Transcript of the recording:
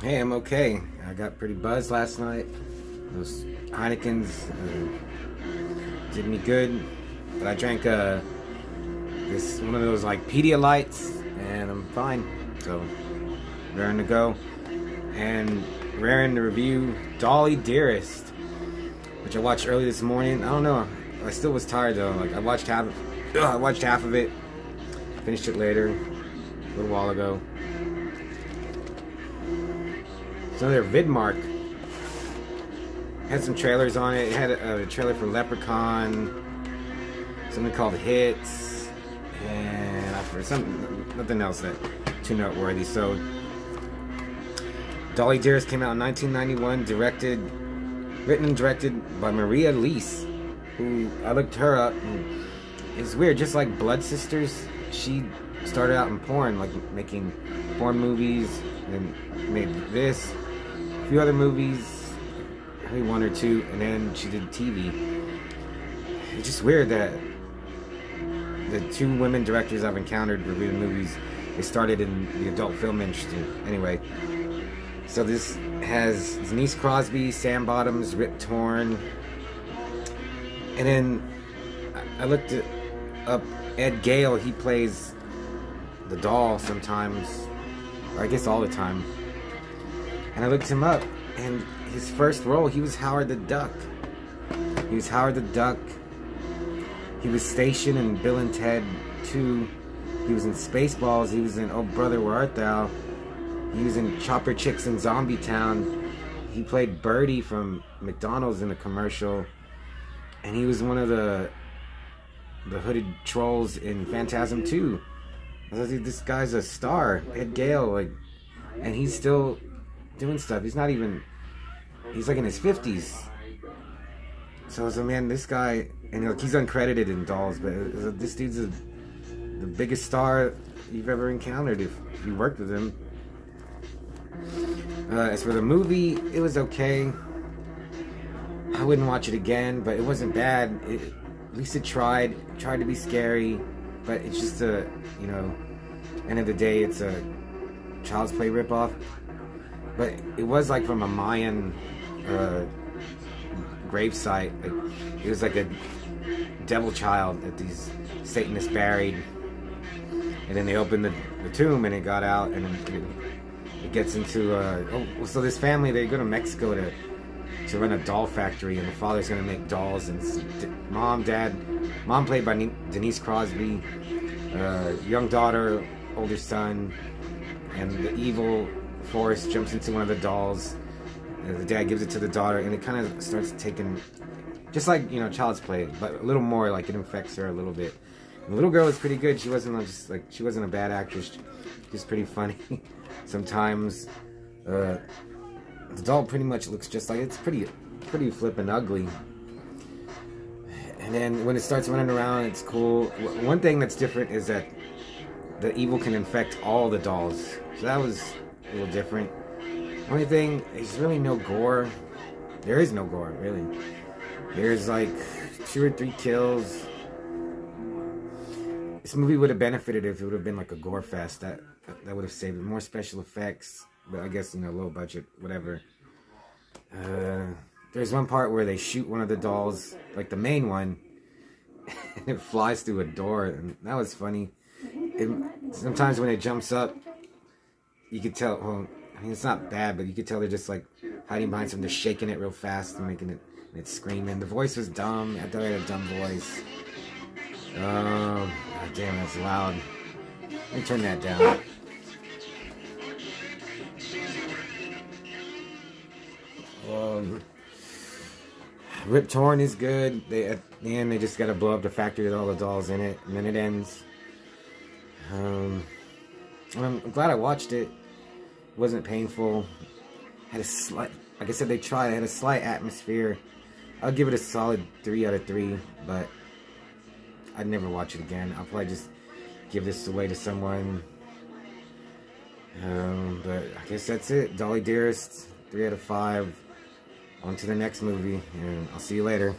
Hey, I'm okay. I got pretty buzzed last night. Those Heinekens did me good, but I drank this one of those like Pedialights, and I'm fine. So, raring to go, and raring to review Dolly Dearest, which I watched early this morning. I don't know. I still was tired though. Like I watched half of it. Finished it later, a little while ago. It's another Vidmark. Had some trailers on it. It had a trailer for Leprechaun, something called Hits, and I forgot nothing else that too noteworthy. So, Dolly Dearest came out in 1991, written and directed by Maria Leese, who I looked her up. And it's weird, just like Blood Sisters, she started out in porn, like making porn movies, and made this. A few other movies, maybe one or two, and then she did TV. It's just weird that the two women directors I've encountered reviewing movies, they started in the adult film industry. Anyway, so this has Denise Crosby, Sam Bottoms, Rip Torn, and then I looked up Ed Gale. He plays the doll sometimes, or I guess all the time. And I looked him up, and his first role, he was Howard the Duck. He was Howard the Duck. He was Station in Bill and Ted 2. He was in Spaceballs. He was in Oh Brother, Where Art Thou? He was in Chopper Chicks in Zombie Town. He played Birdie from McDonald's in a commercial. And he was one of the hooded trolls in Phantasm 2. I was like, this guy's a star. Ed Gale, like, and he's still doing stuff. He's not even, he's like in his 50s. So I was like, man, this guy, and like, he's uncredited in Dolls, but this dude's the biggest star you've ever encountered if you worked with him. As for the movie, it was okay. I wouldn't watch it again, but it wasn't bad. At least it tried to be scary, but it's just a, you know, end of the day, it's a Child's Play ripoff. But it was like from a Mayan gravesite. Like, it was like a devil child that these Satanists buried, and then they opened the tomb and it got out, and then it gets into so this family, they go to Mexico to run a doll factory, and the father's gonna make dolls, and mom played by Denise Crosby, young daughter, older son, and the evil force jumps into one of the dolls. The dad gives it to the daughter, and it kind of starts taking, just like, you know, Child's Play, but a little more, like it infects her a little bit. And the little girl is pretty good. She wasn't just like, she wasn't a bad actress. She's pretty funny sometimes. The doll pretty much looks just like, it's pretty flippin' ugly. And then when it starts running around, it's cool. One thing that's different is that the evil can infect all the dolls. So that was a little different. Only thing, there's really no gore. There is no gore, really. There's like 2 or 3 kills. This movie would have benefited if it would have been like a gore fest. That would have saved it. More special effects, but I guess, you know, low budget, whatever. There's one part where they shoot one of the dolls, like the main one, and it flies through a door, and that was funny. Sometimes when it jumps up, you could tell, well, I mean, it's not bad, but you could tell they're just like hiding behind something, just shaking it real fast and making it, and it's screaming. The voice was dumb. I thought I had a dumb voice. Oh, God damn, that's loud. Let me turn that down. Rip Torn is good. At the end, they just gotta blow up the factory with all the dolls in it, and then it ends. I'm glad I watched it. It wasn't painful. Had a slight, like I said, they tried. It had a slight atmosphere. I'll give it a solid 3 out of 3, but I'd never watch it again. I'll probably just give this away to someone. But I guess that's it. Dolly Dearest, 3 out of 5. On to the next movie, and I'll see you later.